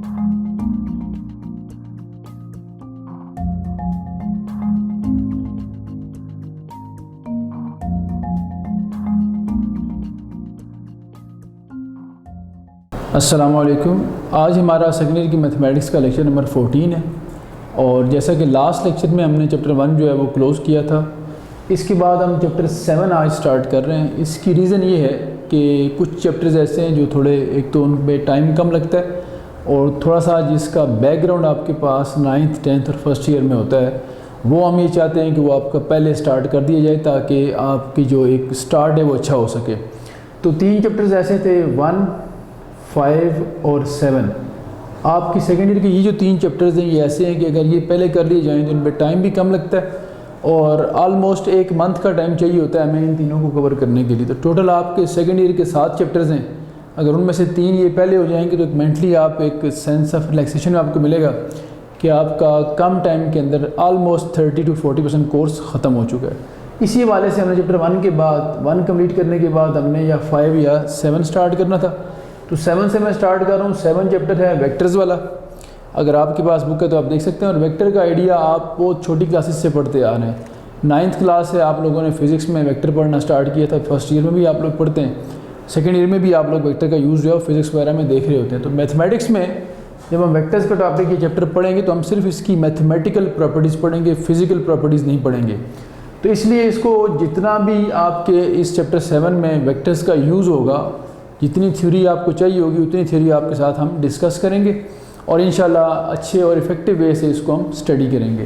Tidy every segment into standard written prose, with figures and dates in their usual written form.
अस्सलाम वालेकुम। आज हमारा सेकेंड ईयर की मैथमेटिक्स का लेक्चर नंबर 14 है और जैसा कि लास्ट लेक्चर में हमने चैप्टर 1 जो है वो क्लोज़ किया था, इसके बाद हम चैप्टर 7 आज स्टार्ट कर रहे हैं। इसकी रीज़न ये है कि कुछ चैप्टर्स ऐसे हैं जो थोड़े, एक तो उनमें टाइम कम लगता है और थोड़ा सा जिसका बैकग्राउंड आपके पास 9th 10th और फर्स्ट ईयर में होता है, वो हम ये चाहते हैं कि वो आपका पहले स्टार्ट कर दिया जाए ताकि आपकी जो एक स्टार्ट है वो अच्छा हो सके। तो 3 चैप्टर्स ऐसे थे, 1, 5 और 7। आपकी सेकेंड ईयर के ये जो 3 चैप्टर्स हैं ये ऐसे हैं कि अगर ये पहले कर लिए जाएँ तो इनमें टाइम भी कम लगता है और आलमोस्ट 1 मंथ का टाइम चाहिए होता है हमें इन तीनों को कवर करने के लिए। तो टोटल आपके सेकेंड ईयर के 7 चैप्टर्स हैं, अगर उनमें से 3 ये पहले हो जाएंगे तो मेंटली आप एक सेंस ऑफ रिलैक्सेशन आपको मिलेगा कि आपका कम टाइम के अंदर आलमोस्ट 30 to 40% कोर्स ख़त्म हो चुका है। इसी वाले से हमने चैप्टर 1 के बाद 1 कंप्लीट करने के बाद हमने या 5 या 7 स्टार्ट करना था। तो 7 से मैं स्टार्ट कर रहा हूँ। 7 चैप्टर है वेक्टर्स वाला। अगर आपके पास बुक है तो आप देख सकते हैं। और वेक्टर का आइडिया आप बहुत छोटी क्लासेस से पढ़ते आ रहे हैं। 9th क्लास से आप लोगों ने फिज़िक्स में वेक्टर पढ़ना स्टार्ट किया था, फर्स्ट ईयर में भी आप लोग पढ़ते हैं, सेकेंड ईयर में भी आप लोग वेक्टर का यूज़ जो है फिज़िक्स वगैरह में देख रहे होते हैं। तो मैथमेटिक्स में जब हम वेक्टर्स का टॉपिक ये चैप्टर पढ़ेंगे तो हम सिर्फ इसकी मैथमेटिकल प्रॉपर्टीज़ पढ़ेंगे, फिज़िकल प्रॉपर्टीज़ नहीं पढ़ेंगे। तो इसलिए इसको जितना भी आपके इस चैप्टर 7 में वेक्टर्स का यूज़ होगा, जितनी थ्योरी आपको चाहिए होगी उतनी थ्योरी आपके साथ हम डिस्कस करेंगे और इंशाल्लाह अच्छे और इफ़ेक्टिव वे से इसको हम स्टडी करेंगे।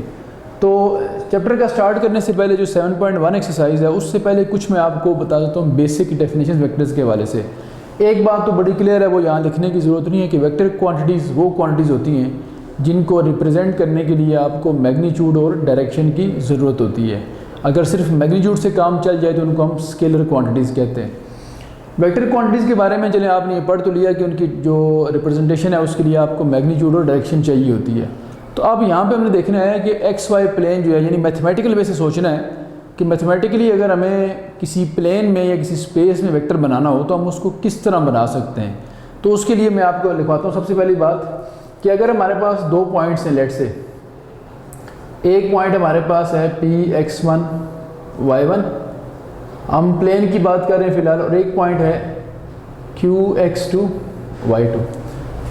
तो चैप्टर का स्टार्ट करने से पहले जो 7.1 एक्सरसाइज है उससे पहले कुछ मैं आपको बता देता हूँ बेसिक डेफिनेशन वेक्टर्स के हवाले से। एक बात तो बड़ी क्लियर है, वो यहाँ लिखने की ज़रूरत नहीं है कि वेक्टर क्वान्टिटीज़ वो क्वान्टिटीज़ होती हैं जिनको रिप्रेजेंट करने के लिए आपको मैग्नीट्यूड और डायरेक्शन की ज़रूरत होती है। अगर सिर्फ मैग्नीट्यूड से काम चल जाए तो उनको हम स्केलर क्वान्टिटीज़ कहते हैं। वेक्टर क्वांटिटीज़ के बारे में चले आपने ये पढ़ तो लिया कि उनकी जो रिप्रेजेंटेशन है उसके लिए आपको मैग्नीट्यूड और डायरेक्शन चाहिए होती है। तो अब यहाँ पे हमने देखना है कि एक्स वाई प्लेन जो है, यानी मैथमेटिकल वे से सोचना है कि मैथमेटिकली अगर हमें किसी प्लेन में या किसी स्पेस में वेक्टर बनाना हो तो हम उसको किस तरह बना सकते हैं। तो उसके लिए मैं आपको लिखवाता हूँ। सबसे पहली बात कि अगर हमारे पास 2 पॉइंट्स हैं, लेट से एक पॉइंट हमारे पास है Px1 y1, हम प्लेन की बात कर रहे हैं फ़िलहाल, और एक पॉइंट है Qx2 y2।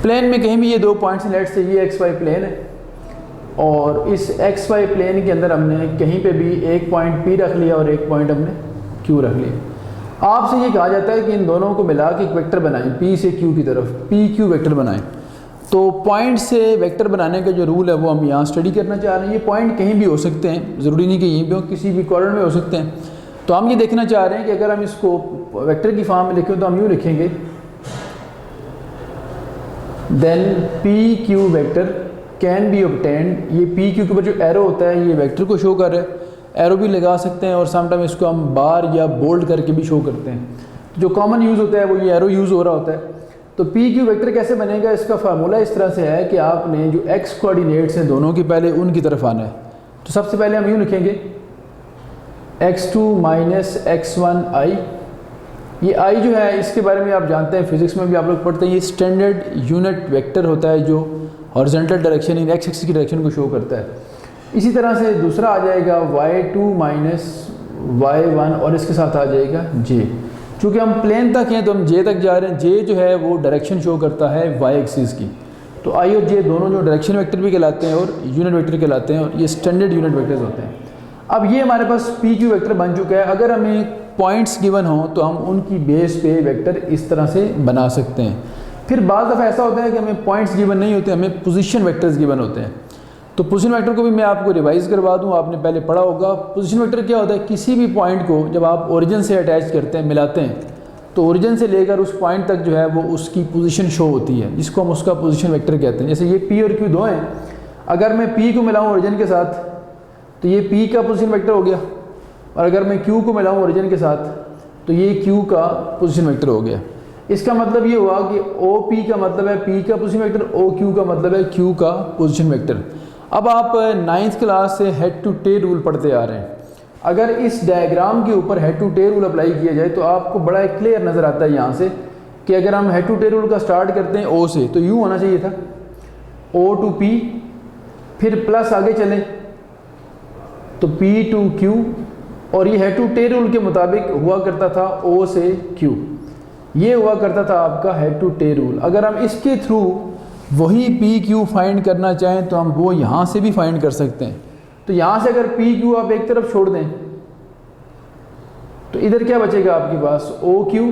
प्लेन में कहीं भी ये 2 पॉइंट्स हैं, लेट से ये xy प्लेन है और इस xy प्लेन के अंदर हमने कहीं पे भी एक पॉइंट P रख लिया और एक पॉइंट हमने Q रख लिया। आपसे ये कहा जाता है कि इन दोनों को मिला के एक वेक्टर बनाएं, P से Q की तरफ PQ वेक्टर बनाएं। तो पॉइंट से वेक्टर बनाने का जो रूल है वो हम यहाँ स्टडी करना चाह रहे हैं। ये पॉइंट कहीं भी हो सकते हैं, ज़रूरी नहीं कि यहीं पे हो, किसी भी कॉर्नर में हो सकते हैं। तो हम ये देखना चाह रहे हैं कि अगर हम इसको वेक्टर की फॉर्म में लिखें तो हम यूँ लिखेंगे, then P Q vector can be obtained. ये पी क्यू के ऊपर जो एरो होता है ये वेक्टर को शो कर रहा है। एरो भी लगा सकते हैं और समटाइम इसको हम बार या बोल्ड करके भी शो करते हैं। तो जो कॉमन यूज़ होता है वो ये एरो यूज़ हो रहा होता है। तो पी क्यू वेक्टर कैसे बनेगा, इसका फार्मूला इस तरह से है कि आपने जो एक्स कोऑर्डिनेट्स हैं दोनों के पहले उनकी तरफ आना है। तो सबसे पहले हम यूँ लिखेंगे x2 माइनस x1 i। ये i जो है इसके बारे में आप जानते हैं, फिज़िक्स में भी आप लोग पढ़ते हैं, ये स्टैंडर्ड यूनिट वेक्टर होता है जो horizontal direction in x axis की डायरेक्शन को शो करता है। इसी तरह से दूसरा आ जाएगा y2 माइनस y1 और इसके साथ आ जाएगा j। चूँकि हम प्लेन तक हैं तो हम j तक जा रहे हैं। j जो है वो डायरेक्शन शो करता है y एक्सिस की। तो i और j दोनों जो डायरेक्शन वेक्टर भी कहलाते हैं और यूनिट वेक्टर कहलाते हैं और ये स्टैंडर्ड यूनिट वेक्टर्स होते हैं। अब ये हमारे पास पी क्यू वेक्टर बन चुका है। अगर हमें पॉइंट्स गिवन हो तो हम उनकी बेस पे वेक्टर इस तरह से बना सकते हैं। फिर बाज़ दफ़ा ऐसा होता है कि हमें पॉइंट्स गिवन नहीं होते, हमें पोजीशन वेक्टर्स गिवन होते हैं। तो पोजीशन वेक्टर को भी मैं आपको रिवाइज़ करवा दूँ, आपने पहले पढ़ा होगा। पोजीशन वेक्टर क्या होता है, किसी भी पॉइंट को जब आप ओरिजिन से अटैच करते हैं, मिलाते हैं, तो ओरिजिन से लेकर उस पॉइंट तक जो है वो उसकी पोजीशन शो होती है, जिसको हम उसका पोजीशन वेक्टर कहते हैं। जैसे ये पी और क्यू 2 हैं, अगर मैं पी को मिलाऊँ ओरिजिन के साथ तो ये P का पोजीशन वेक्टर हो गया, और अगर मैं Q को मिलाऊँ ओरिजिन के साथ तो ये Q का पोजीशन वेक्टर हो गया। इसका मतलब ये हुआ कि OP का मतलब है P का पोजीशन वेक्टर, OQ का मतलब है Q का पोजीशन वेक्टर। अब आप 9th क्लास से हेड टू टेल रूल पढ़ते आ रहे हैं। अगर इस डायग्राम के ऊपर head to tail rule apply किया जाए तो आपको बड़ा क्लियर नज़र आता है यहाँ से कि अगर हम हेड टू टेल रूल का स्टार्ट करते हैं O से तो यूँ होना चाहिए था O to P, फिर प्लस आगे चलें तो P to Q, और ये हेड टू टेल रूल के मुताबिक हुआ करता था O से Q, ये हुआ करता था आपका हेड टू टेल रूल। अगर हम इसके थ्रू वही PQ फाइंड करना चाहें तो हम वो यहाँ से भी फाइंड कर सकते हैं। तो यहाँ से अगर PQ आप एक तरफ छोड़ दें तो इधर क्या बचेगा आपके पास OQ,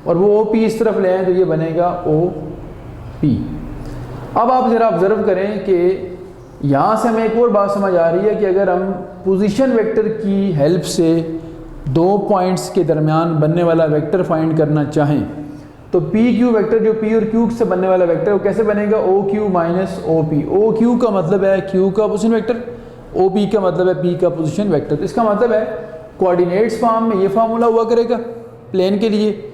और वो OP इस तरफ ले आए तो ये बनेगा OP। अब आप ज़रा ऑब्ज़र्व करें कि यहाँ से हमें एक और बात समझ आ रही है कि अगर हम पोजीशन वेक्टर की हेल्प से दो पॉइंट्स के दरमियान बनने वाला वेक्टर फाइंड करना चाहें तो PQ वेक्टर जो P और Q से बनने वाला वेक्टर वो कैसे बनेगा OQ माइनस OP। OQ का मतलब है Q का पोजीशन वेक्टर, OP का मतलब है P का पोजीशन वेक्टर। तो इसका मतलब है कोऑर्डिनेट्स फॉर्म में ये फार्मूला हुआ करेगा प्लेन के लिए,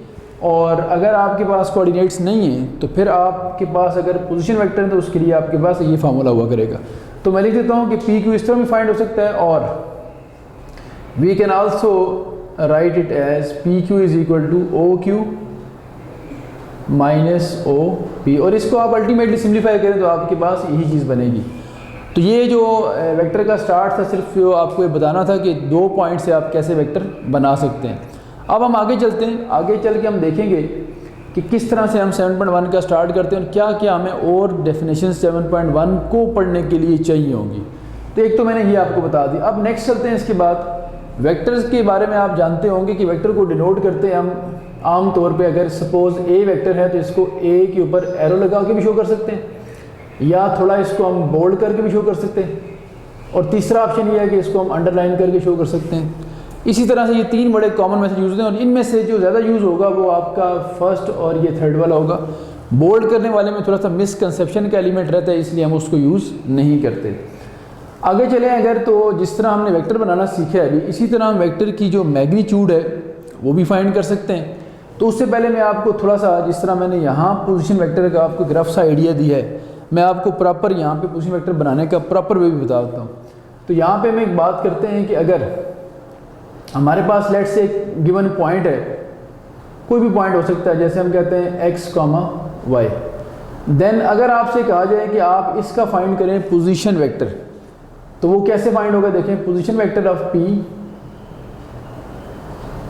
और अगर आपके पास कोऑर्डिनेट्स नहीं है तो फिर आपके पास अगर पोजीशन वेक्टर है तो उसके लिए आपके पास ये फार्मूला हुआ करेगा। तो मैं लिख देता हूँ कि PQ इस तरह भी फाइंड हो सकता है, और we can also write it as PQ is equal to OQ minus OP, और इसको आप अल्टीमेटली सिम्प्लीफाई करें तो आपके पास यही चीज़ बनेगी। तो ये जो वेक्टर का स्टार्ट था सिर्फ आपको ये बताना था कि दो पॉइंट से आप कैसे वेक्टर बना सकते हैं। अब हम आगे चलते हैं, आगे चल के हम देखेंगे कि किस तरह से हम 7.1 का स्टार्ट करते हैं और क्या क्या हमें और डेफिनेशन 7.1 को पढ़ने के लिए चाहिए होंगी। तो एक तो मैंने ये आपको बता दी। अब नेक्स्ट चलते हैं, इसके बाद वेक्टर्स के बारे में आप जानते होंगे कि वेक्टर को डिनोट करते हैं हम आम तौर पे, अगर सपोज A वेक्टर है तो इसको A के ऊपर एरो लगा के भी शो कर सकते हैं, या थोड़ा इसको हम बोल्ड करके भी शो कर सकते हैं, और तीसरा ऑप्शन ये है कि इसको हम अंडरलाइन करके शो कर सकते हैं। इसी तरह से ये तीन बड़े कॉमन मेथड यूज़ होते हैं, और इनमें से जो ज़्यादा यूज़ होगा वो आपका फर्स्ट और ये थर्ड वाला होगा। बोल्ड करने वाले में थोड़ा सा मिसकंसेप्शन का एलिमेंट रहता है, इसलिए हम उसको यूज़ नहीं करते। आगे चलें अगर, तो जिस तरह हमने वेक्टर बनाना सीखा है अभी, इसी तरह हम वेक्टर की जो मैग्नीट्यूड है वो भी फाइंड कर सकते हैं। तो उससे पहले मैं आपको थोड़ा सा, जिस तरह मैंने यहाँ पोजीशन वेक्टर का आपको ग्रफ सा आइडिया दिया है, मैं आपको प्रॉपर यहाँ पे पोजीशन वेक्टर बनाने का प्रॉपर वे भी बता देता हूँ। तो यहाँ पे हम एक बात करते हैं कि अगर हमारे पास लेट से एक गिवन पॉइंट है, कोई भी पॉइंट हो सकता है, जैसे हम कहते हैं x, y, देन अगर आपसे कहा जाए कि आप इसका फाइंड करें पोजीशन वेक्टर, तो वो कैसे फाइंड होगा? देखें, position vector of P,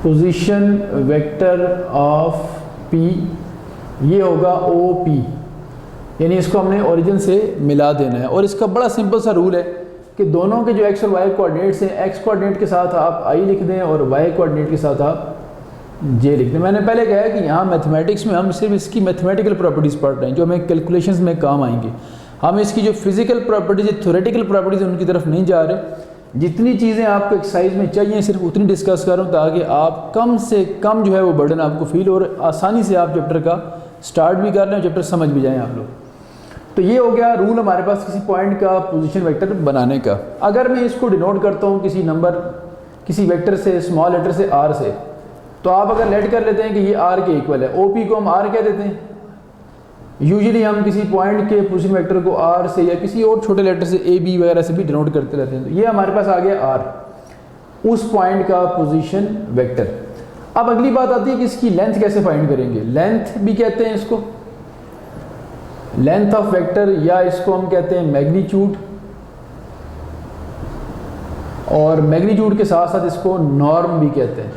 position vector of P ये होगा OP, यानी इसको हमने ओरिजिन से मिला देना है। और इसका बड़ा सिंपल सा रूल है कि दोनों के जो x और y कोऑर्डिनेट्स हैं, x कोऑर्डिनेट के साथ आप i लिख दें और y कोऑर्डिनेट के साथ आप j लिख दें। मैंने पहले कहा है कि यहाँ मैथमेटिक्स में हम सिर्फ इसकी मैथमेटिकल प्रॉपर्टीज़ पढ़ रहे हैं जो हमें कैलकुलेशंस में काम आएंगी। हम इसकी जो फिजिकल प्रॉपर्टीज़, थ्योरेटिकल प्रॉपर्टीज़ उनकी तरफ नहीं जा रहे। जितनी चीज़ें आपको एक्सरसाइज में चाहिए सिर्फ उतनी डिस्कस करूँ ताकि आप कम से कम जो है वो बर्डन आपको फील और आसानी से आप चैप्टर का स्टार्ट भी कर लें और चैप्टर समझ भी जाएँ आप लोग। तो ये हो गया रूल हमारे पास किसी पॉइंट का पोजीशन वेक्टर बनाने का। अगर मैं इसको डिनोट करता हूँ किसी नंबर, किसी वेक्टर से, स्मॉल लेटर से r से, तो आप अगर लेट कर लेते हैं कि ये r के इक्वल है, OP को हम r कह देते हैं। यूजुअली हम किसी पॉइंट के पोजीशन वेक्टर को r से या किसी और छोटे लेटर से A, B वगैरह से भी डिनोट करते रहते हैं। तो ये हमारे पास आ गया r, उस पॉइंट का पोजीशन वेक्टर। अब अगली बात आती है कि इसकी लेंथ कैसे फाइंड करेंगे। लेंथ भी कहते हैं इसको, लेंथ ऑफ वेक्टर, या इसको हम कहते हैं मैग्नीट्यूड, और मैग्नीट्यूड के साथ साथ इसको नॉर्म भी कहते हैं।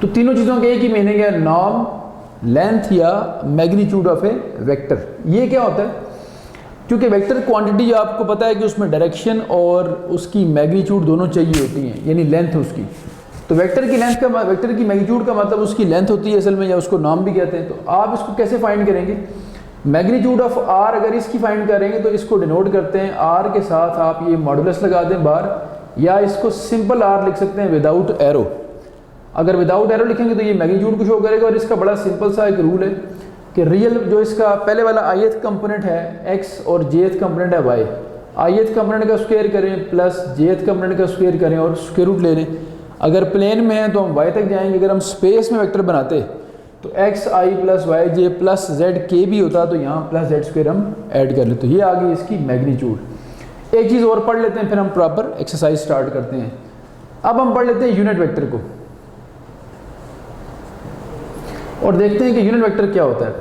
तो तीनों चीज़ों के एक ही मीनिंग है, नॉर्म, लेंथ या मैग्नीट्यूड ऑफ ए वेक्टर। ये क्या होता है? क्योंकि वेक्टर क्वांटिटी आपको पता है कि उसमें डायरेक्शन और उसकी मैग्नीट्यूड दोनों चाहिए होती हैं, यानी लेंथ उसकी। तो वेक्टर की लेंथ का, वेक्टर की मैग्नीट्यूड का मतलब उसकी लेंथ होती है असल में, या उसको नॉर्म भी कहते हैं। तो आप इसको कैसे फाइंड करेंगे? मैग्नीट्यूड ऑफ r, अगर इसकी फाइंड करेंगे तो इसको डिनोट करते हैं r के साथ आप ये मॉडुलस लगा दें बार, या इसको सिंपल r लिख सकते हैं विदाउट एरो। अगर विदाउट एरो लिखेंगे तो ये मैग्नीट्यूड को शो करेगा। और इसका बड़ा सिंपल सा एक रूल है कि रियल जो इसका पहले वाला ith कंपोनेंट है x और jth कंपोनेंट है y, ith कंपोनेंट का स्क्वायर करें प्लस jth कंपोनेंट का स्क्वायर करें और स्क्वायर रूट ले लें। अगर प्लेन में है तो हम y तक जाएंगे। अगर हम स्पेस में वेक्टर बनाते तो एक्स आई प्लस वाई जे प्लस जेड के भी होता, तो यहाँ प्लस जेड स्क्वायर हम ऐड कर लेते। तो ये आ गई इसकी मैग्नीट्यूड। एक चीज़ और पढ़ लेते हैं, फिर हम प्रॉपर एक्सरसाइज स्टार्ट करते हैं। अब हम पढ़ लेते हैं यूनिट वेक्टर को और देखते हैं कि यूनिट वेक्टर क्या होता है।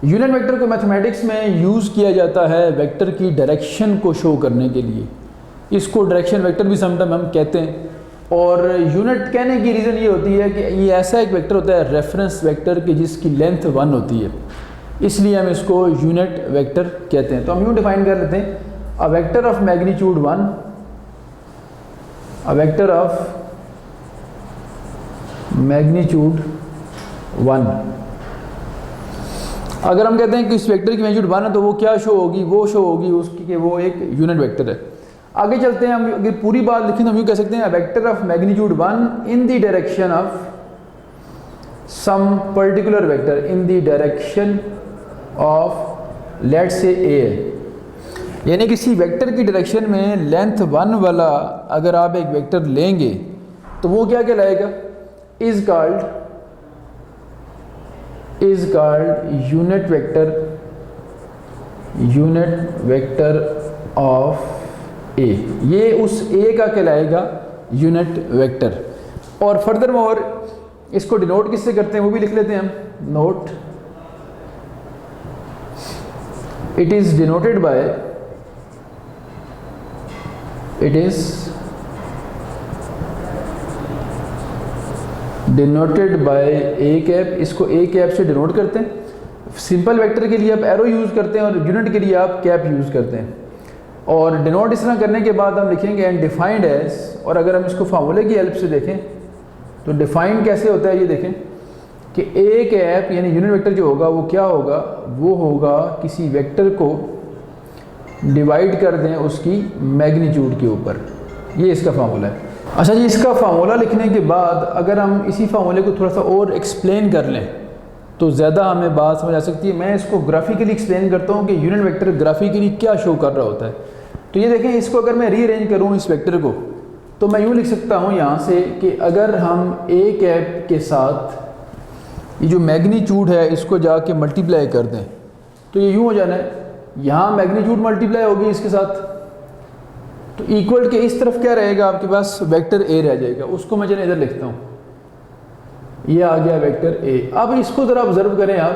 यूनिट वेक्टर को मैथमेटिक्स में यूज़ किया जाता है वेक्टर की डायरेक्शन को शो करने के लिए। इसको डायरेक्शन वेक्टर भी समटाइम हम कहते हैं। और यूनिट कहने की रीज़न ये होती है कि ये ऐसा एक वेक्टर होता है रेफरेंस वेक्टर की जिसकी लेंथ 1 होती है, इसलिए हम इसको यूनिट वेक्टर कहते हैं। तो हम यूँ डिफाइन कर लेते हैं, अ vector of magnitude 1, a vector of magnitude 1। अगर हम कहते हैं कि इस वेक्टर की मैग्नीट्यूड 1 है तो वो क्या शो होगी, वो शो होगी उसकी कि वो एक यूनिट वेक्टर है। आगे चलते हैं, हम अगर पूरी बात लिखें तो हम यूँ कह सकते हैं vector of magnitude 1 in the direction of some particular vector in the direction of let's say A है। यानी किसी वेक्टर की डायरेक्शन में लेंथ 1 वाला अगर आप एक वेक्टर लेंगे तो वो क्या कहलाएगा, is called unit vector of A. ये उस ए का कहलाएगा यूनिट वेक्टर। और फर्दर मोर इसको डिनोट किससे करते हैं वो भी लिख लेते हैं हम, note it is denoted by A cap. इसको ए कैप से डिनोट करते हैं। सिंपल वेक्टर के लिए आप एरो यूज़ करते हैं और यूनिट के लिए आप कैप यूज़ करते हैं। और डिनोट इस तरह करने के बाद हम लिखेंगे एंड डिफाइंड एज। और अगर हम इसको फार्मूले की हेल्प से देखें तो डिफाइंड कैसे होता है, ये देखें कि ए कैप यानी यूनिट वेक्टर जो होगा वो क्या होगा, वो होगा किसी वेक्टर को डिवाइड कर दें उसकी मैग्नीट्यूड के ऊपर। ये इसका फार्मूला है। अच्छा जी, इसका फार्मूला लिखने के बाद अगर हम इसी फार्मूले को थोड़ा सा और एक्सप्लेन कर लें तो ज़्यादा हमें बात समझ आ सकती है। मैं इसको ग्राफिकली एक्सप्लेन करता हूँ कि यूनिट वेक्टर ग्राफिकली क्या शो कर रहा होता है। तो ये देखें, इसको अगर मैं रीअरेंज करूँ इस वेक्टर को तो मैं यूँ लिख सकता हूँ यहाँ से कि अगर हम ए कैप के साथ ये जो मैग्नीट्यूड है इसको जाके मल्टीप्लाई कर दें तो ये यूँ हो जाना है, यहाँ मैग्नीट्यूड मल्टीप्लाई होगी इसके साथ तो इक्वल के इस तरफ क्या रहेगा आपके पास, वेक्टर ए रह जाएगा। उसको मैं इधर लिखता हूँ, ये आ गया वेक्टर ए। अब इसको ज़रा ऑब्जर्व करें आप,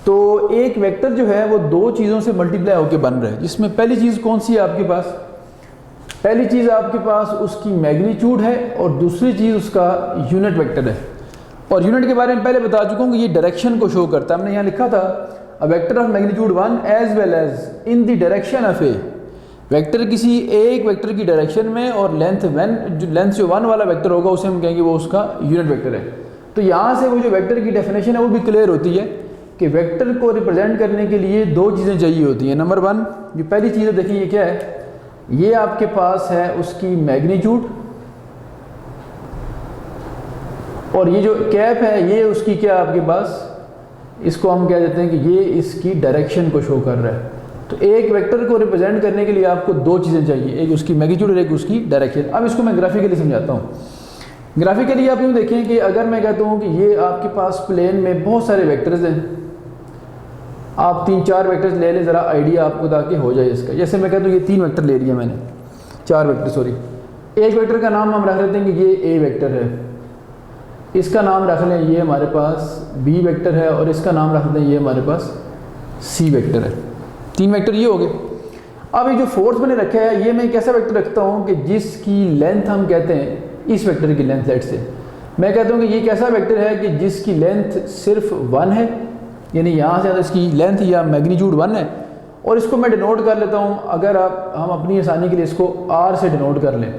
तो एक वेक्टर जो है वो दो चीज़ों से मल्टीप्लाई होकर बन रहा है, जिसमें पहली चीज़ कौन सी है आपके पास, पहली चीज़ आपके पास उसकी मैग्नीट्यूड है और दूसरी चीज़ उसका यूनिट वेक्टर है। और यूनिट के बारे में पहले बता चुका हूँ कि ये डायरेक्शन को शो करता है। हमने यहाँ लिखा था a vector of magnitude 1 as well as in the direction of A. Vector किसी एक वेक्टर की डायरेक्शन में और लेंथ जो 1 वाला वेक्टर होगा उसे हम कहेंगे वो उसका यूनिट वेक्टर है। तो यहाँ से वो जो वेक्टर की डेफिनेशन है वो भी क्लियर होती है कि वेक्टर को रिप्रेजेंट करने के लिए दो चीज़ें चाहिए होती हैं। नंबर 1, जो पहली चीज़ है देखिए ये क्या है, ये आपके पास है उसकी मैग्नीट्यूड और ये जो कैप है ये उसकी क्या आपके पास, इसको हम कह देते हैं कि ये इसकी डायरेक्शन को शो कर रहा है। तो एक वेक्टर को रिप्रेजेंट करने के लिए आपको दो चीज़ें चाहिए, एक उसकी मैग्नीट्यूड और एक उसकी डायरेक्शन। अब इसको मैं ग्राफिकली समझाता हूँ। ग्राफिकली आप यूँ देखें कि अगर मैं कहता हूँ कि ये आपके पास प्लेन में बहुत सारे वेक्टर्स हैं, आप 3-4 वेक्टर्स ले लें, ज़रा आइडिया आपको ताकि हो जाए इसका। जैसे मैं कहता हूँ ये 3 वेक्टर ले लिया मैंने, 4 वेक्टर सॉरी। एक वेक्टर का नाम हम रख लेते हैं कि ये ए वेक्टर है, इसका नाम रख लें ये हमारे पास बी वेक्टर है और इसका नाम रख दें ये हमारे पास सी वेक्टर है। 3 वेक्टर ये हो गए। अब ये जो फोर्थ मैंने रखा है ये मैं एक ऐसा वेक्टर रखता हूँ कि जिसकी लेंथ हम कहते हैं इस वेक्टर की लेंथ, लेट से मैं कहता हूँ कि ये एक ऐसा वेक्टर है कि जिसकी लेंथ सिर्फ 1 है, यानी यहाँ से इसकी लेंथ या मैग्नीट्यूड 1 है। और इसको मैं डिनोट कर लेता हूँ, अगर हम अपनी आसानी के लिए इसको आर से डिनोट कर लें।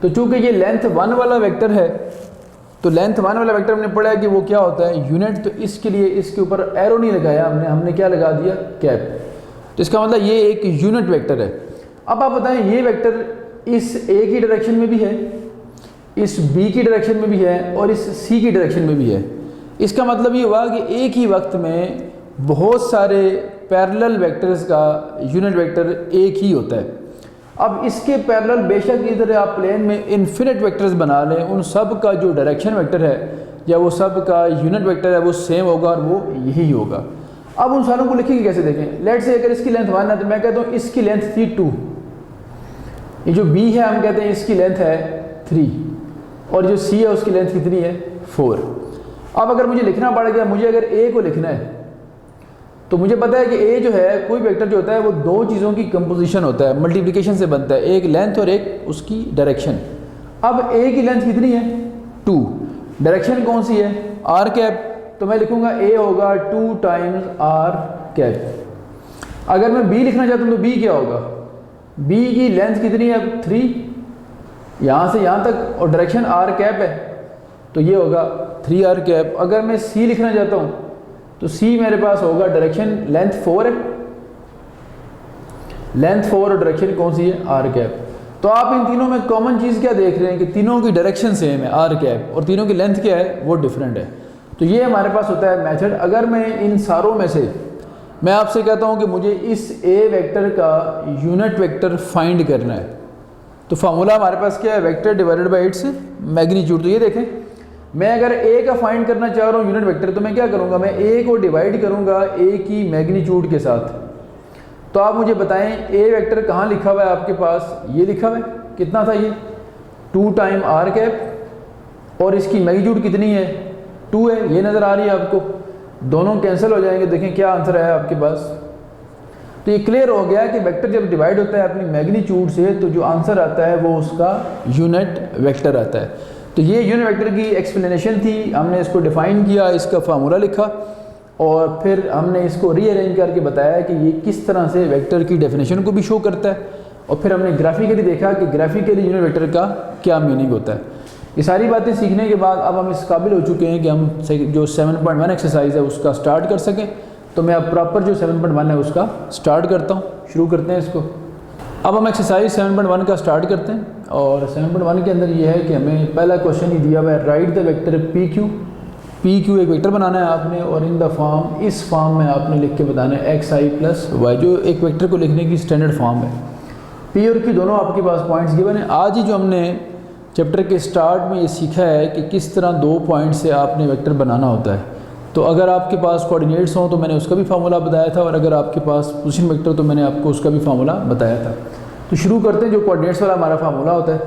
तो चूँकि ये लेंथ 1 वाला वेक्टर है तो लेंथ 1 वाला वेक्टर हमने पढ़ा है कि वो क्या होता है, यूनिट। तो इसके लिए इसके ऊपर एरो नहीं लगाया हमने क्या लगा दिया, कैप। तो इसका मतलब ये एक यूनिट वेक्टर है। अब आप बताएं ये वेक्टर इस ए की डायरेक्शन में भी है, इस बी की डायरेक्शन में भी है और इस सी की डायरेक्शन में भी है। इसका मतलब ये हुआ कि एक ही वक्त में बहुत सारे पैरेलल वेक्टर्स का यूनिट वेक्टर एक ही होता है। अब इसके पैरेलल बेशक इधर आप प्लेन में इन्फिनिट वेक्टर्स बना लें, उन सब का जो डायरेक्शन वेक्टर है या वो सब का यूनिट वेक्टर है वो सेम होगा और वो यही होगा। अब उन सारों को लिखेंगे कैसे, देखें। लेट से अगर इसकी लेंथ 1 है तो मैं कहता हूँ इसकी लेंथ थी 2, ये जो बी है हम कहते हैं इसकी लेंथ है 3 और जो सी है उसकी लेंथ कितनी है 4। अब अगर मुझे लिखना पड़ गया, मुझे अगर ए को लिखना है तो मुझे पता है कि ए जो है, कोई वेक्टर जो होता है वो दो चीज़ों की कंपोजिशन होता है, मल्टीप्लिकेशन से बनता है, एक लेंथ और एक उसकी डायरेक्शन। अब ए की लेंथ कितनी है? 2। डायरेक्शन कौन सी है? R cap. तो मैं लिखूँगा ए होगा 2 टाइम्स आर कैप। अगर मैं बी लिखना चाहता हूँ तो बी क्या होगा? बी की लेंथ कितनी है? 3, यहाँ से यहाँ तक, और डायरेक्शन आर कैप है, तो ये होगा 3 आर कैप। अगर मैं सी लिखना चाहता हूँ तो सी मेरे पास होगा, डायरेक्शन लेंथ 4 है, लेंथ 4 और डायरेक्शन कौन सी है? R cap. तो आप इन तीनों में कॉमन चीज़ क्या देख रहे हैं कि तीनों की डायरेक्शन सेम है, आर कैप, और तीनों की लेंथ क्या है? वो डिफरेंट है। तो ये हमारे पास होता है मेथड। अगर मैं इन सारों में से मैं आपसे कहता हूँ कि मुझे इस ए वेक्टर का यूनिट वेक्टर फाइंड करना है, तो फार्मूला हमारे पास क्या है? Vector divided by its magnitude. तो ये देखें, मैं अगर ए का फाइंड करना चाह रहा हूँ यूनिट वेक्टर, तो मैं क्या करूँगा? मैं ए को डिवाइड करूँगा ए की मैग्नीट्यूड के साथ। तो आप मुझे बताएं ए वेक्टर कहाँ लिखा हुआ है आपके पास? ये लिखा हुआ है। कितना था ये? 2 टाइम आर कैप, और इसकी मैग्नीट्यूड कितनी है? 2 है। ये नज़र आ रही है आपको? दोनों कैंसिल हो जाएंगे। देखें क्या आंसर है आपके पास। तो ये क्लियर हो गया कि वेक्टर जब डिवाइड होता है अपनी मैग्नीट्यूड से, तो जो आंसर आता है वो उसका यूनिट वेक्टर आता है। तो ये यूनिट वेक्टर की एक्सप्लेनेशन थी। हमने इसको डिफ़ाइन किया, इसका फार्मूला लिखा, और फिर हमने इसको रीअरेंज करके बताया कि ये किस तरह से वेक्टर की डेफिनेशन को भी शो करता है, और फिर हमने ग्राफिकली देखा कि ग्राफिकली यूनिट वेक्टर का क्या मीनिंग होता है। ये सारी बातें सीखने के बाद अब हम इस काबिल हो चुके हैं कि हम जो 7.1 एक्सरसाइज है उसका स्टार्ट कर सकें। तो मैं अब प्रॉपर जो 7.1 है उसका स्टार्ट करता हूँ। शुरू करते हैं इसको। अब हम एक्सरसाइज 7.1 का स्टार्ट करते हैं, और 7.1 के अंदर ये है कि हमें पहला क्वेश्चन ही दिया हुआ है, right the vector P Q. P Q एक वेक्टर बनाना है आपने, और इन द फॉर्म, इस फॉर्म में आपने लिख के बताना है एक्स आई प्लस वाई, जो एक वेक्टर को लिखने की स्टैंडर्ड फॉर्म है। पी और क्यू दोनों आपके पास पॉइंट्स गिवन है। आज ही जो हमने चैप्टर के स्टार्ट में ये सीखा है कि किस तरह 2 पॉइंट से आपने वेक्टर बनाना होता है। तो अगर आपके पास कोऑर्डिनेट्स हों तो मैंने उसका भी फार्मूला बताया था, और अगर आपके पास पोजीशन वेक्टर तो मैंने आपको उसका भी फार्मूला बताया था। तो शुरू करते हैं। जो कोऑर्डिनेट्स वाला हमारा फार्मूला होता है,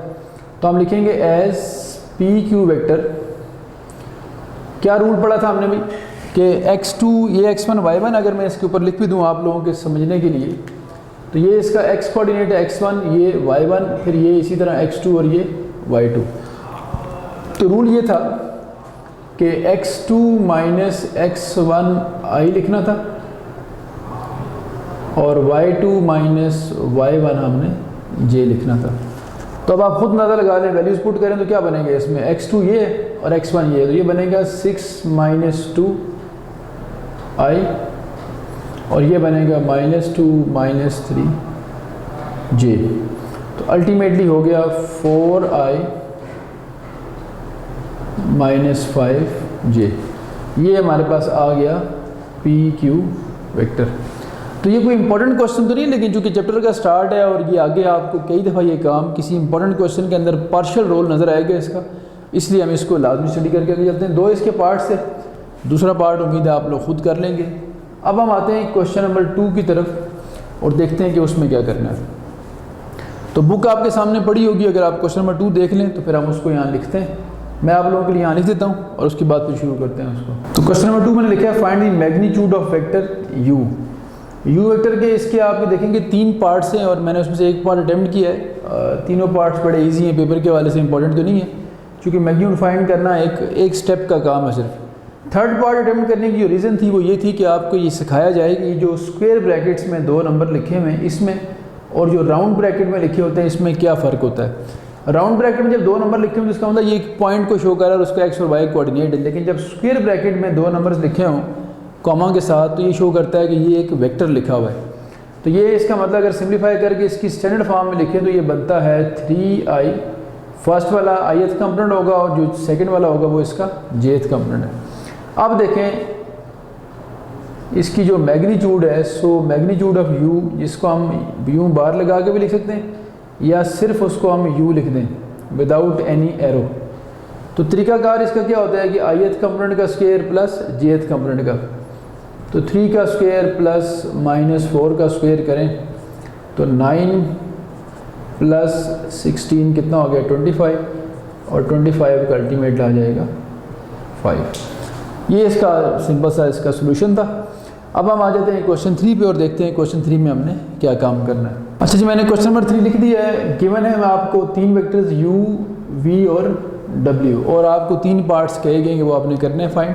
तो हम लिखेंगे एज पी क्यू वेक्टर। क्या रूल पढ़ा था हमने भी कि x2 ये x1 y1, अगर मैं इसके ऊपर लिख भी दूँ आप लोगों के समझने के लिए, तो ये इसका x कोऑर्डिनेट है x1, ये y1, फिर ये इसी तरह x2 और ये y2। तो रूल ये था कि x2 माइनस x1 i लिखना था, और y2 माइनस y1 हमने j लिखना था। तो अब आप खुद अंदाज़ा लगा लें, वैल्यूज़ पुट करें तो क्या बनेंगे इसमें? x2 ये और x1 ये, तो ये बनेगा 6 माइनस 2 i, और ये बनेगा -2 माइनस 3 j। तो अल्टीमेटली हो गया 4i माइनस 5 j। ये हमारे पास आ गया पी क्यू वेक्टर। तो ये कोई इंपॉर्टेंट क्वेश्चन तो नहीं, लेकिन चूंकि चैप्टर का स्टार्ट है और ये आगे आपको कई दफ़ा ये काम किसी इंपॉर्टेंट क्वेश्चन के अंदर पार्शियल रोल नज़र आएगा इसका, इसलिए हम इसको लाजमी स्टडी करके आगे चलते हैं। 2 इसके पार्ट्स है, दूसरा पार्ट उम्मीद है आप लोग खुद कर लेंगे। अब हम आते हैं क्वेश्चन नंबर 2 की तरफ और देखते हैं कि उसमें क्या करना है। तो बुक आपके सामने पड़ी होगी, अगर आप क्वेश्चन नंबर 2 देख लें तो फिर हम उसको यहाँ लिखते हैं। मैं आप लोगों के लिए यहाँ लिख देता हूँ और उसके बाद फिर शुरू करते हैं उसको। तो क्वेश्चन नंबर 2 मैंने लिखा है find the magnitude of vector u। u vector के इसके आप देखेंगे 3 पार्ट्स हैं, और मैंने उसमें से एक पार्ट अटैम्प्ट किया है। तीनों पार्ट्स बड़े ईजी हैं, पेपर के हवाले से इंपॉर्टेंट तो नहीं है, क्योंकि मैग्नीट्यूड फाइंड करना एक स्टेप का काम है सिर्फ। थर्ड पार्ट अटैम्प्ट करने की जो रीज़न थी वो ये थी कि आपको ये सिखाया जाए कि जो स्क्वायर ब्रैकेट्स में 2 नंबर लिखे हुए हैं इसमें, और जो राउंड ब्रैकेट में लिखे होते हैं इसमें क्या फ़र्क होता है। राउंड ब्रैकेट में जब 2 नंबर लिखे हों इसका मतलब ये एक पॉइंट को शो कर रहा है और उसका x और y कोऑर्डिनेट है, लेकिन जब स्क्वायर ब्रैकेट में 2 नंबर्स लिखे हों कॉमा के साथ तो ये शो करता है कि ये एक वेक्टर लिखा हुआ है। तो ये इसका मतलब अगर सिंप्लीफाई करके इसकी स्टैंडर्ड फॉर्म में लिखें तो ये बनता है 3i। फर्स्ट वाला ith कंपोनेंट होगा और जो सेकंड वाला होगा वो इसका jth कंपोनेंट है। अब देखें इसकी जो मैग्नीट्यूड है, सो मैग्नीट्यूड ऑफ u, जिसको हम u बार लगा के भी लिख सकते हैं या सिर्फ उसको हम u लिख दें विदाउट एनी एरो। तो तरीकाकार इसका क्या होता है कि ith कंपोनेंट का स्क्वायर प्लस jth कंपोनेंट का, तो 3 का स्क्वायर प्लस -4 का स्क्वायर करें तो 9 प्लस 16 कितना हो गया 25, और 25 का अल्टीमेट आ जाएगा 5। ये इसका सिंपल सा इसका सोल्यूशन था। अब हम आ जाते हैं क्वेश्चन 3 पे और देखते हैं क्वेश्चन 3 में हमने क्या काम करना है। अच्छा जी, मैंने क्वेश्चन नंबर 3 लिख दिया है। गिवन है आपको 3 वेक्टर्स u, v और w, और आपको 3 पार्ट्स कहे गए कि वो आपने करने हैं फाइंड।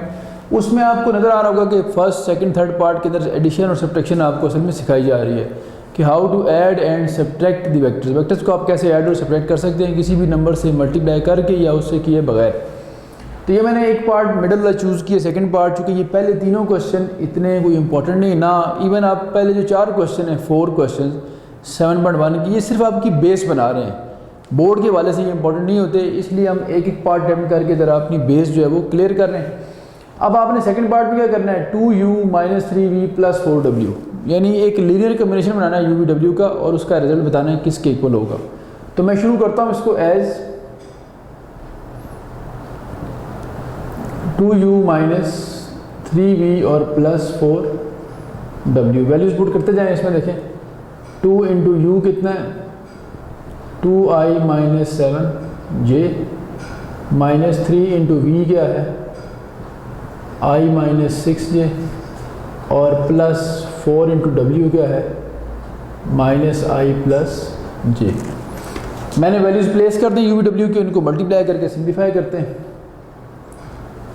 उसमें आपको नज़र आ रहा होगा कि फर्स्ट, सेकंड, थर्ड पार्ट के अंदर एडिशन और सब्ट्रैक्शन आपको असल में सिखाई जा रही है कि how to add and subtract the vectors. Vectors को आप कैसे ऐड और सब्ट्रैक्ट कर सकते हैं किसी भी नंबर से मल्टीप्लाई करके या उससे किए बगैर। तो ये मैंने एक पार्ट मिडल वाला चूज़ किया। सेकंड पार्ट, चूँकि ये पहले तीनों क्वेश्चन इतने कोई इंपॉर्टेंट नहीं ना, इवन आप पहले जो 4 क्वेश्चन हैं 4 क्वेश्चन 7.1 की, ये सिर्फ आपकी बेस बना रहे हैं, बोर्ड के वाले से ये इंपॉर्टेंट नहीं होते, इसलिए हम एक एक पार्ट अटेम्प्ट करके ज़रा अपनी बेस जो है वो क्लियर कर रहे हैं। अब आपने सेकंड पार्ट में क्या करना है, 2u - 3v + 4w, यानी एक लीनियर कम्बिनेशन बनाना है u v w का और उसका रिजल्ट बताना है किसके इक्वल होगा। तो मैं शुरू करता हूँ इसको एज 2u - 3v और +4w। वैल्यूज पुट करते जाएं इसमें। देखें 2 × u कितना है, 2i - 7j, -3 × v क्या है, i - 6j, और +4 × w क्या है, -i + j। मैंने वैल्यूज़ प्लेस कर दी u v w के, उनको मल्टीप्लाई करके सिंप्लीफाई करते हैं।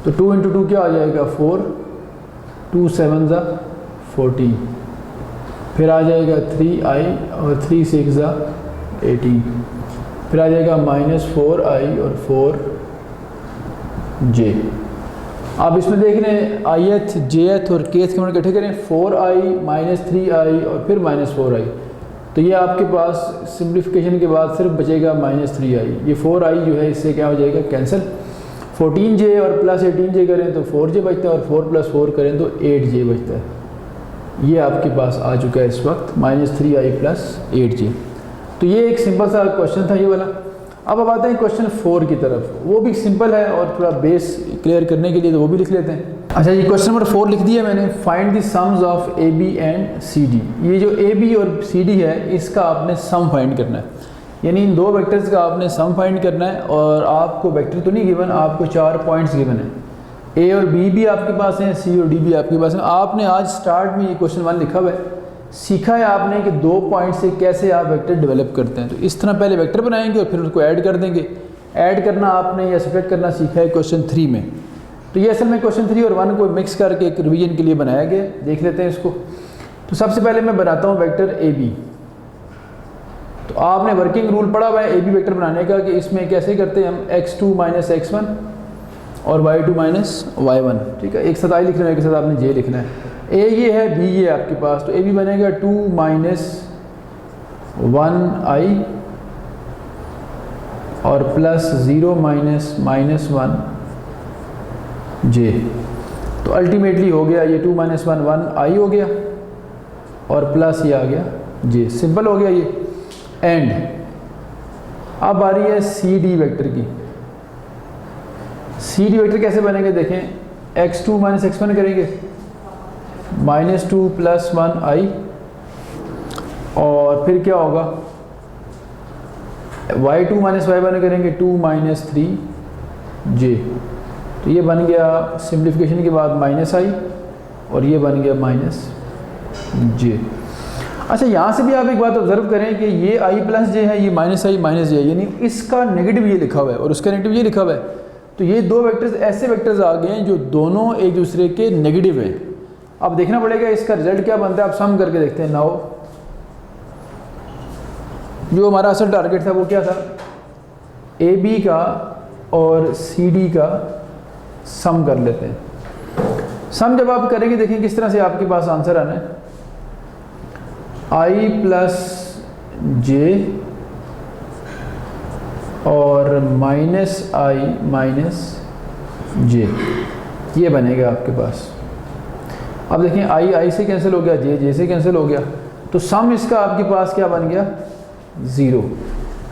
तो 2 × 2 क्या आ जाएगा 4, 2 × 7 = 14, फिर आ जाएगा 3i और 3 × 6 = 18, फिर आ जाएगा -4i और 4j। आप इसमें देख रहे हैं ith, jth और kth के इकट्ठे करें, 4i - 3i और फिर -4i, तो ये आपके पास सिंप्लीफिकेशन के बाद सिर्फ बचेगा -3i। ये 4i जो है इससे क्या हो जाएगा कैंसिल। 14j और +18j करें तो 4j बचता है, और 4 + 4 करें तो 8j बचता है। ये आपके पास आ चुका है इस वक्त -3i + 8j। तो ये एक सिंपल सा क्वेश्चन था ये वाला। अब आते हैं क्वेश्चन 4 की तरफ, वो भी सिंपल है और थोड़ा बेस क्लियर करने के लिए तो वो भी लिख लेते हैं। अच्छा, ये क्वेश्चन नंबर 4 लिख दिया मैंने। Find the sums of AB and CD। ये जो AB और CD है इसका आपने सम फाइंड करना है, यानी इन 2 वेक्टर्स का आपने सम फाइंड करना है। और आपको वेक्टर तो नहीं गिवन, आपको 4 पॉइंट्स गिवन है। A और B भी आपके पास हैं, C और D भी आपके पास हैं। आपने आज स्टार्ट में ये क्वेश्चन 1 लिखा हुआ है, सीखा है आपने कि 2 पॉइंट से कैसे आप वेक्टर डेवलप करते हैं। तो इस तरह पहले वेक्टर बनाएंगे और फिर उसको ऐड कर देंगे। ऐड करना आपने या सब्ट्रैक्ट करना सीखा है क्वेश्चन 3 में। तो ये असल में क्वेश्चन 3 और 1 को मिक्स करके एक रिवीजन के लिए बनाया गया। देख लेते हैं इसको। तो सबसे पहले मैं बनाता हूँ वेक्टर AB। तो आपने वर्किंग रूल पढ़ा हुआ है AB वेक्टर बनाने का कि इसमें कैसे करते हैं हम, x2 - x1 और y2 - y1। ठीक है, एक साथ I लिखना है, एक साथ आपने J लिखना है। A ये है, B ये आपके पास, तो AB बनेगा 2 - 1i और +0 - -1j। तो अल्टीमेटली हो गया ये 2 - 1 1i हो गया और प्लस ये आ गया j। सिंपल हो गया ये। एंड अब आ रही है CD वेक्टर की। CD वेक्टर कैसे बनेंगे देखें, x2 - x1 करेंगे, -2 + 1i, और फिर क्या होगा, y2 - y1 करेंगे 2 - 3j। तो ये बन गया सिंप्लीफिकेशन के बाद -i और ये बन गया -j। अच्छा, यहाँ से भी आप एक बात ऑब्जर्व करें कि ये i + j है, ये -i - j, यानी इसका नेगेटिव ये लिखा हुआ है और उसका नेगेटिव ये लिखा हुआ है। तो ये 2 वेक्टर्स ऐसे वेक्टर्स आ गए हैं जो दोनों एक दूसरे के नेगेटिव हैं। अब देखना पड़ेगा इसका रिजल्ट क्या बनता है। आप सम करके देखते हैं। नाउ जो हमारा असल टारगेट था वो क्या था, AB का और CD का सम कर लेते हैं। सम जब आप करेंगे देखें किस तरह से आपके पास आंसर आना है, i + j और -i - j, ये बनेगा आपके पास। अब देखें i से कैंसिल हो गया, j से कैंसिल हो गया, तो सम इसका आपके पास क्या बन गया 0।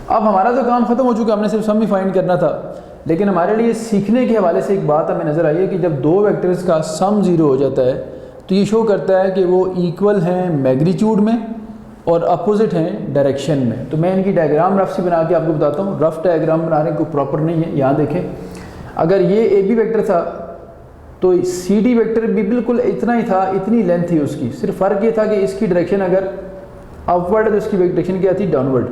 अब हमारा तो काम ख़त्म हो चुका, हमने सिर्फ सम ही फाइंड करना था। लेकिन हमारे लिए सीखने के हवाले से एक बात हमें नज़र आई है कि जब 2 वेक्टर्स का सम 0 हो जाता है तो ये शो करता है कि वो इक्वल हैं मैग्नीट्यूड में और अपोजिट हैं डायरेक्शन में। तो मैं इनकी डायग्राम रफ से बना के आपको बताता हूँ। रफ डायग्राम बनाने को प्रॉपर नहीं है। यहाँ देखें, अगर ये AB वेक्टर था तो सी डी वेक्टर भी बिल्कुल इतना ही था, इतनी लेंथ थी उसकी, सिर्फ फ़र्क ये था कि इसकी डायरेक्शन अगर अपवर्ड है तो इसकी डायरेक्शन क्या थी, डाउनवर्ड।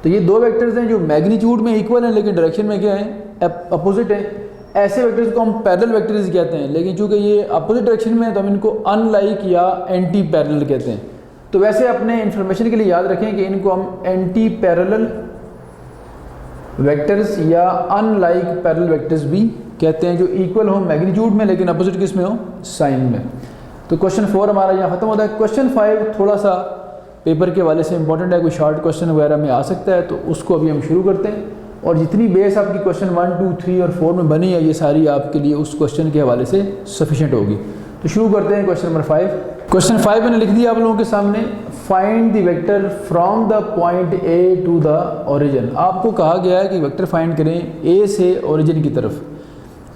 तो ये दो वेक्टर्स हैं जो मैग्नीट्यूड में इक्वल हैं लेकिन डायरेक्शन में क्या है, अपोजिट है। ऐसे वेक्टर्स को हम पैरेलल वेक्टर्स कहते हैं, लेकिन चूंकि ये अपोजिट डायरेक्शन में है तो हम इनको अनलाइक या एंटी पैरेलल कहते हैं। तो वैसे अपने इंफॉर्मेशन के लिए याद रखें कि इनको हम एंटी पैरेलल वेक्टर्स या अनलाइक पैरेलल वेक्टर्स भी कहते हैं, जो इक्वल हो मैग्नीट्यूड में लेकिन अपोजिट किस में हो, साइन में। तो क्वेश्चन 4 हमारा यहाँ खत्म होता है। क्वेश्चन 5 थोड़ा सा पेपर के हवाले से इंपॉर्टेंट है, कोई शॉर्ट क्वेश्चन वगैरह में आ सकता है, तो उसको अभी हम शुरू करते हैं। और जितनी बेस आपकी क्वेश्चन 1, 2, 3 और 4 में बनी है, ये सारी आपके लिए उस क्वेश्चन के हवाले से सफिशेंट होगी। तो शुरू करते हैं क्वेश्चन नंबर 5। क्वेश्चन 5 मैंने लिख दिया आप लोगों के सामने, find the vector from the point A to the origin. आपको कहा गया है कि वेक्टर फाइंड करें ए से ओरिजिन की तरफ।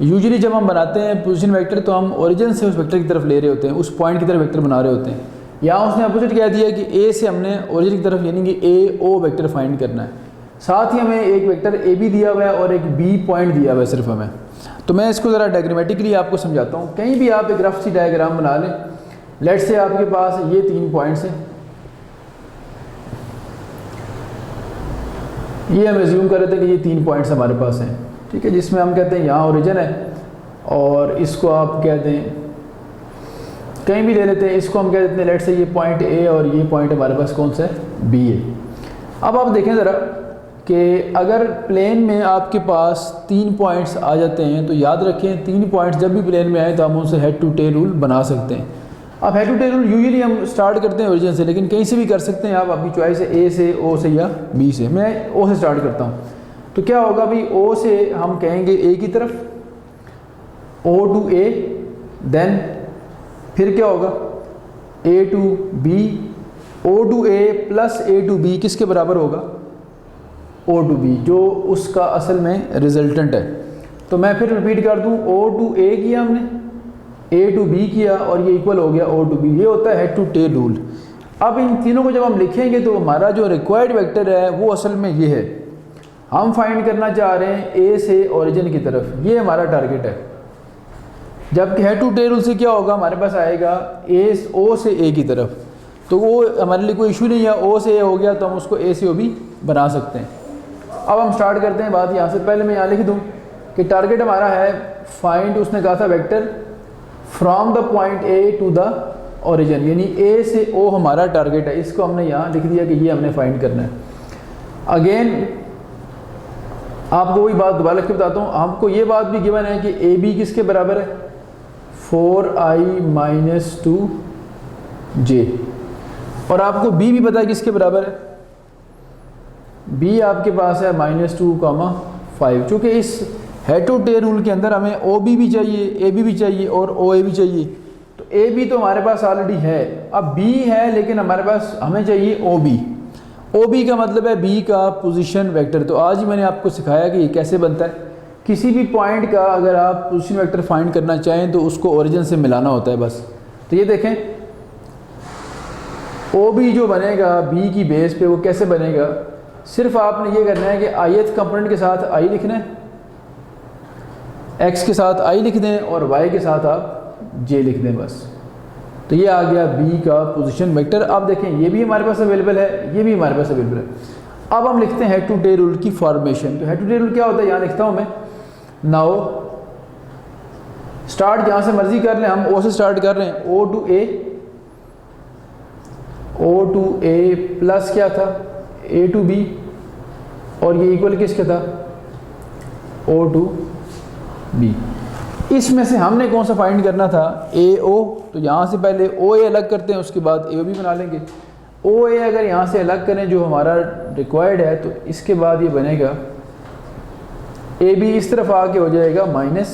यूजुअली जब हम बनाते हैं पोजीशन वेक्टर तो हम ओरिजिन से उस वेक्टर की तरफ ले रहे होते हैं, उस पॉइंट की तरफ वेक्टर बना रहे होते हैं। यहाँ उसने अपोजिट कह दिया कि ए से हमने ओरिजिन की तरफ यानी कि ए ओ वेक्टर फाइंड करना है। साथ ही हमें एक वेक्टर ए बी दिया हुआ है और एक बी पॉइंट दिया हुआ है सिर्फ हमें। तो मैं इसको ज़रा डायग्रामेटिकली आपको समझाता हूँ। कहीं भी आप एक रफ सी डायग्राम बना लें, लेट से आपके पास ये 3 पॉइंट्स हैं, ये हम एज्यूम कर रहे थे कि ये 3 पॉइंट्स हमारे पास हैं, ठीक है, जिसमें हम कहते हैं यहाँ ओरिजिन है और इसको आप कहते हैं कहीं भी ले लेते हैं, इसको हम कह देते हैं लेट से ये पॉइंट ए और ये पॉइंट हमारे पास कौन सा है, बी है। अब आप देखें ज़रा कि अगर प्लेन में आपके पास 3 पॉइंट्स आ जाते हैं तो याद रखें 3 पॉइंट्स जब भी प्लेन में आए तो हम उनसे हेड टू टेल रूल बना सकते हैं। अब head to tail rule usually हम स्टार्ट करते हैं ओरिजिन से, लेकिन कहीं से भी कर सकते हैं आप, आपकी चॉइस है ए से, ओ से या बी से। मैं ओ से स्टार्ट करता हूँ। तो क्या होगा भाई, ओ से हम कहेंगे ए की तरफ, ओ टू ए, देन फिर क्या होगा A to B, O to A plus A to B किसके बराबर होगा, ओ टू बी, जो उसका असल में रिजल्टेंट है। तो मैं फिर रिपीट कर दूं, ओ टू ए किया हमने, ए टू बी किया और ये इक्वल हो गया ओ टू बी। ये होता है हेड टू टेल रूल। अब इन तीनों को जब हम लिखेंगे तो हमारा जो रिक्वायर्ड वेक्टर है वो असल में ये है, हम फाइंड करना चाह रहे हैं ए से ओरिजिन की तरफ, ये हमारा टारगेट है। जबकि हेड टू टेल रूल से क्या होगा, हमारे पास आएगा ए ओ से ए की तरफ, तो वो हमारे लिए कोई इशू नहीं है, ओ से ए हो गया तो हम उसको ए से ओ भी बना सकते हैं। अब हम स्टार्ट करते हैं बात यहाँ से। पहले मैं यहाँ लिख दूँ कि टारगेट हमारा है फाइंड, उसने कहा था vector from the point A to the origin, यानी ए से ओ हमारा टारगेट है। इसको हमने यहाँ लिख दिया कि ये हमने फाइंड करना है। अगेन आपको वही बात दोबारा लिख के बताता हूँ। आपको ये बात भी गिवन है कि ए बी किसके बराबर है, 4i - 2j, और आपको बी भी पता है किसके बराबर है, बी आपके पास है -2, 5। चूँकि इस हेड टू टेल रूल के अंदर हमें ओ बी भी चाहिए, ए बी भी चाहिए और ओ ए भी चाहिए। तो ए बी तो हमारे पास ऑलरेडी है, अब बी है लेकिन हमारे पास हमें चाहिए ओ बी। ओ बी का मतलब है बी का पोजीशन वेक्टर। तो आज ही मैंने आपको सिखाया कि ये कैसे बनता है। किसी भी पॉइंट का अगर आप पोजीशन वेक्टर फाइंड करना चाहें तो उसको ओरिजिन से मिलाना होता है बस। तो ये देखें ओ बी जो बनेगा बी की बेस पे वो कैसे बनेगा, सिर्फ आपने ये करना है कि ith कंपोनेंट के साथ आई लिखना है, x के साथ i लिख दें और y के साथ आप j लिख दें बस। तो ये आ गया b का पोजीशन वेक्टर। अब देखें ये भी हमारे पास अवेलेबल है, ये भी हमारे पास अवेलेबल है। अब हम लिखते हैं हेड टू टेल रूल की फॉर्मेशन। तो हेड टू टेल रूल क्या होता है, यहाँ लिखता हूँ मैं। नाउ स्टार्ट जहाँ से मर्जी कर लें, हम ओ से स्टार्ट कर रहे हैं, ओ टू ए प्लस क्या था, ए टू बी, और ये इक्वल किसका था, ओ टू बी। इसमें से हमने कौन सा फाइंड करना था, ए ओ। तो यहाँ से पहले ओ ए अलग करते हैं, उसके बाद ए ओ बी बना लेंगे। ओ ए अगर यहाँ से अलग करें जो हमारा रिक्वायर्ड है, तो इसके बाद ये बनेगा ए बी इस तरफ आके हो जाएगा माइनस,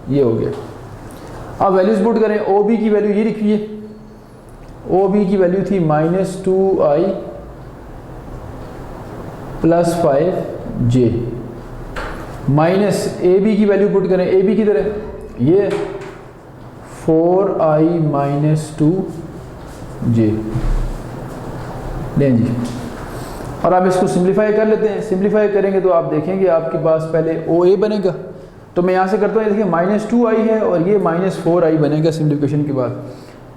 ये हो गया। अब वैल्यूज पुट करें, ओ बी की वैल्यू ये लिखिए, ओ बी की वैल्यू थी -2i + 5j, minus A B की वैल्यू पुट करें ए बी की तरह, ये 4i - 2j लें जी। और आप इसको सिंप्लीफाई कर लेते हैं। सिंप्लीफाई करेंगे तो आप देखेंगे आपके पास पहले ओ ए बनेगा, तो मैं यहाँ से करता हूँ, देखिए -2i है और ये -4i बनेगा सिम्प्लीफिकेशन के बाद।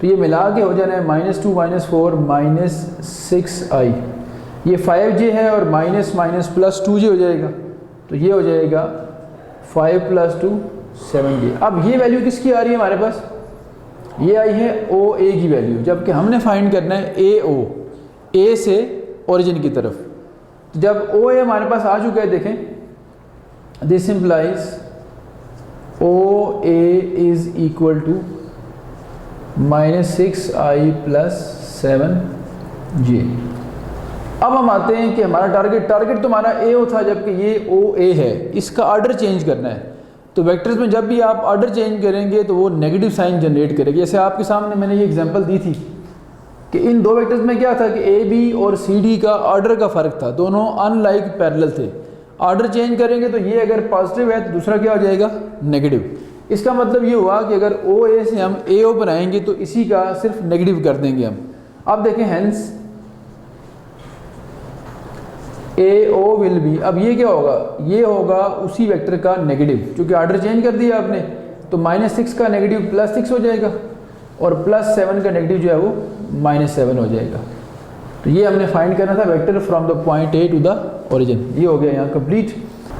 तो ये मिला के हो जाना है -2 -4 -6i। ये 5j है और माइनस माइनस प्लस 2j हो जाएगा, तो ये हो जाएगा 5 + 2 7j। अब ये वैल्यू किसकी आ रही है हमारे पास, ये आई है OA की वैल्यू, जबकि हमने फाइंड करना है AO, A से ओरिजिन की तरफ। तो जब OA हमारे पास आ चुका है, देखें this implies OA is equal to -6i + 7j। अब हम आते हैं कि हमारा टारगेट तो हमारा AO था, जबकि ये OA है, इसका ऑर्डर चेंज करना है। तो वेक्टर्स में जब भी आप ऑर्डर चेंज करेंगे तो वो नेगेटिव साइन जनरेट करेगी। जैसे आपके सामने मैंने ये एग्जांपल दी थी कि इन दो वेक्टर्स में क्या था कि AB और CD का ऑर्डर का फ़र्क था, दोनों अनलाइक पैरेलल थे। ऑर्डर चेंज करेंगे तो ये अगर पॉजिटिव है तो दूसरा क्या हो जाएगा, नेगेटिव। इसका मतलब ये हुआ कि अगर OA से हम AO बनाएंगे तो इसी का सिर्फ नेगेटिव कर देंगे हम। अब देखें हैंस AO विल बी, अब ये क्या होगा, ये होगा उसी वेक्टर का नेगेटिव, क्योंकि ऑर्डर चेंज कर दिया आपने। तो -6 का नेगेटिव +6 हो जाएगा और +7 का नेगेटिव जो है वो -7 हो जाएगा। तो ये हमने फाइंड करना था vector from the point A to the origin. ये हो गया यहाँ कंप्लीट।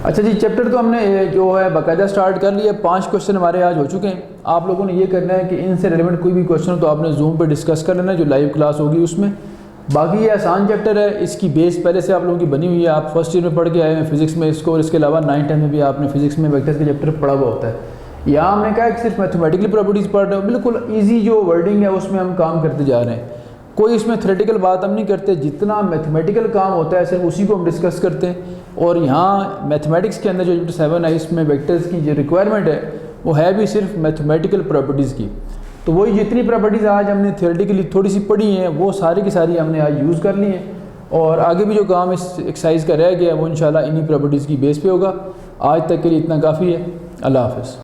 अच्छा जी, चैप्टर तो हमने जो है बाकायदा स्टार्ट कर लिया। 5 क्वेश्चन हमारे आज हो चुके हैं। आप लोगों ने ये करना है कि इनसे रिलेवेंट कोई भी क्वेश्चन हो तो आपने जूम पे डिस्कस कर लेना, जो लाइव क्लास होगी उसमें। बाकी ये आसान चैप्टर है, इसकी बेस पहले से आप लोगों की बनी हुई है, आप फर्स्ट ईयर में पढ़ के आए हैं फिजिक्स में इसको, और इसके अलावा 9th-10th में भी आपने फिजिक्स में वेक्टर्स का चैप्टर पढ़ा हुआ होता है। यहाँ हमने कहा कि सिर्फ मैथमेटिकल प्रॉपर्टीज़ पढ़ रहे हो, बिल्कुल ईजी जो वर्डिंग है उसमें हम काम करते जा रहे हैं। कोई इसमें थ्योरेटिकल बात हम नहीं करते, जितना मैथमेटिकल काम होता है सिर्फ उसी को हम डिस्कस करते हैं। और यहाँ मैथमेटिक्स के अंदर जो चैप्टर 7 है इसमें वेक्टर्स की जो रिक्वायरमेंट है वो है भी सिर्फ मैथमेटिकल प्रॉपर्टीज़ की। तो वही जितनी प्रॉपर्टीज़ आज हमने थियोरेटिकली थोड़ी सी पढ़ी हैं वो सारी की सारी हमने आज यूज़ कर ली हैं, और आगे भी जो काम इस एक्सरसाइज का रह गया वो इंशाल्लाह इन्हीं प्रॉपर्टीज़ की बेस पे होगा। आज तक के लिए इतना काफ़ी है। अल्लाह हाफ़िज़।